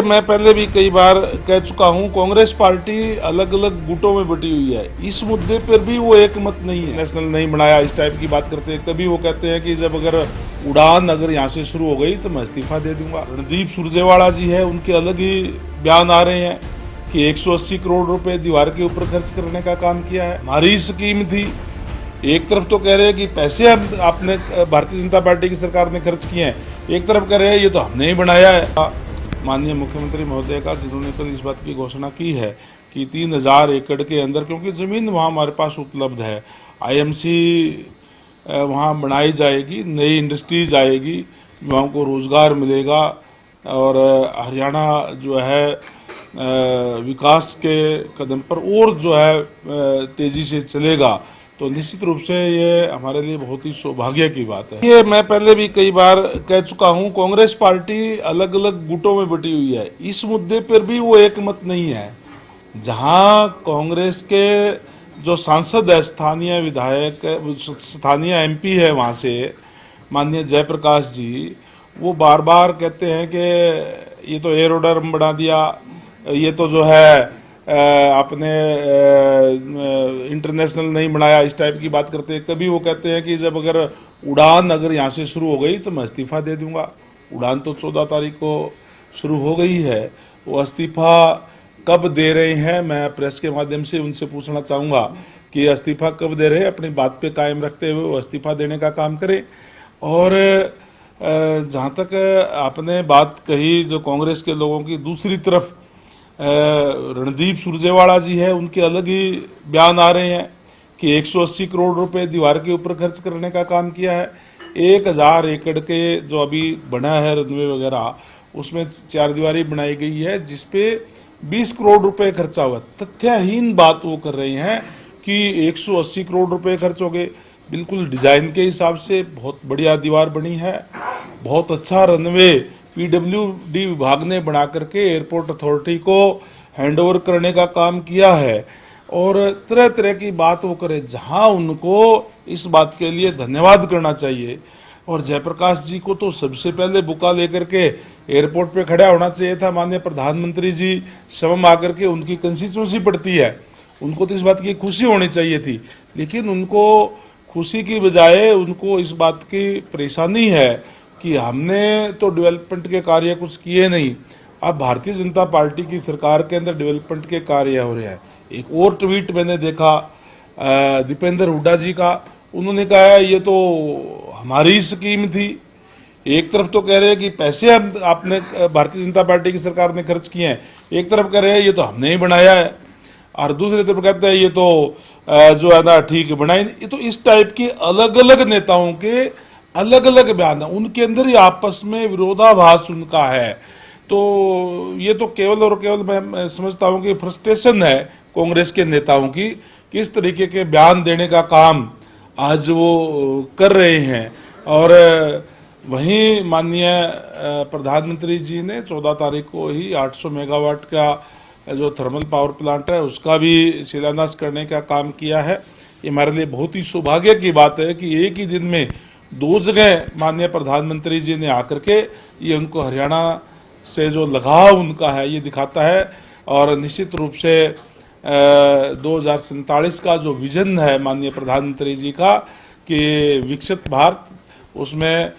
मैं पहले भी कई बार कह चुका हूं, कांग्रेस पार्टी अलग अलग गुटों में बटी हुई है। इस मुद्दे पर भी वो एक मत नहीं है। नेशनल नहीं बनाया, इस टाइप की बात करते हैं। कभी वो कहते हैं कि जब अगर उड़ान अगर यहाँ से शुरू हो गई तो मैं इस्तीफा दे दूंगा। रणदीप सुरजेवाला जी है, उनके अलग ही बयान आ रहे हैं कि 180 करोड़ रुपए दीवार के ऊपर खर्च करने का काम किया है। हमारी स्कीम थी, एक तरफ तो कह रहे हैं कि पैसे आपने भारतीय जनता पार्टी की सरकार ने खर्च किए हैं, एक तरफ कह रहे हैं ये तो हमने ही बनाया है। माननीय मुख्यमंत्री महोदय का, जिन्होंने कल इस बात की घोषणा की है कि 3000 एकड़ के अंदर, क्योंकि जमीन वहाँ हमारे पास उपलब्ध है, आईएमसी वहाँ बनाई जाएगी, नई इंडस्ट्रीज आएगी, युवाओं को रोजगार मिलेगा और हरियाणा जो है विकास के कदम पर और जो है तेजी से चलेगा। तो निश्चित रूप से ये हमारे लिए बहुत ही सौभाग्य की बात है। ये मैं पहले भी कई बार कह चुका हूं, कांग्रेस पार्टी अलग अलग गुटों में बटी हुई है। इस मुद्दे पर भी वो एक मत नहीं है। जहां कांग्रेस के जो सांसद है, स्थानीय विधायक, स्थानीय एमपी है वहां से, माननीय जयप्रकाश जी, वो बार बार कहते हैं कि ये तो एरोड्रम बना दिया, ये तो जो है आपने इंटरनेशनल नहीं बनाया, इस टाइप की बात करते हैं। कभी वो कहते हैं कि जब अगर उड़ान अगर यहाँ से शुरू हो गई तो मैं इस्तीफा दे दूंगा। उड़ान तो 14 तारीख को शुरू हो गई है, वो इस्तीफा कब दे रहे हैं, मैं प्रेस के माध्यम से उनसे पूछना चाहूँगा कि इस्तीफा कब दे रहे हैं। अपनी बात पे कायम रखते हुए वो इस्तीफा देने का काम करें। और जहाँ तक आपने बात कही जो कांग्रेस के लोगों की, दूसरी तरफ रणदीप सुरजेवाला जी है, उनके अलग ही बयान आ रहे हैं कि 180 करोड़ रुपए दीवार के ऊपर खर्च करने का काम किया है। 1000 एकड़ के जो अभी बना है रनवे वगैरह, उसमें 4 दीवारी बनाई गई है जिसपे 20 करोड़ रुपए खर्चा हुआ। तथ्यहीन बात वो कर रहे हैं कि 180 करोड़ रुपए खर्च हो गए। बिल्कुल डिजाइन के हिसाब से बहुत बढ़िया दीवार बनी है, बहुत अच्छा रनवे पीडब्ल्यूडी विभाग ने बना करके एयरपोर्ट अथॉरिटी को हैंडओवर करने का काम किया है। और तरह तरह की बात वो करे, जहां उनको इस बात के लिए धन्यवाद करना चाहिए। और जयप्रकाश जी को तो सबसे पहले बुका लेकर के एयरपोर्ट पे खड़ा होना चाहिए था। माननीय प्रधानमंत्री जी समम आकर के, उनकी कंस्टिट्यूंसी पड़ती है, उनको तो इस बात की खुशी होनी चाहिए थी, लेकिन उनको खुशी की बजाय उनको इस बात की परेशानी है कि हमने तो डेवलपमेंट के कार्य कुछ किए नहीं। अब भारतीय जनता पार्टी की सरकार के अंदर डेवलपमेंट के कार्य हो रहे हैं। एक और ट्वीट मैंने देखा दीपेंद्र हुड्डा जी का, उन्होंने कहा है ये तो हमारी स्कीम थी। एक तरफ तो कह रहे हैं कि पैसे आपने भारतीय जनता पार्टी की सरकार ने खर्च किए हैं, एक तरफ कह रहे हैं ये तो हमने ही बनाया है, और दूसरी तरफ कहते हैं ये तो जो है ना ठीक बनाई। ये तो इस टाइप के अलग अलग नेताओं के अलग अलग बयान है, उनके अंदर ही आपस में विरोधाभास उनका है। तो ये तो केवल और केवल मैं समझता हूं कि फ्रस्ट्रेशन है कांग्रेस के नेताओं की, किस तरीके के बयान देने का काम आज वो कर रहे हैं। और वहीं माननीय प्रधानमंत्री जी ने 14 तारीख को ही 800 मेगावाट का जो थर्मल पावर प्लांट है उसका भी शिलान्यास करने का काम किया है। ये हमारे लिए बहुत ही सौभाग्य की बात है कि एक ही दिन में 2 जगह माननीय प्रधानमंत्री जी ने आकर के ये उनको हरियाणा से जो लगाव उनका है ये दिखाता है। और निश्चित रूप से 2047 का जो विजन है माननीय प्रधानमंत्री जी का कि विकसित भारत, उसमें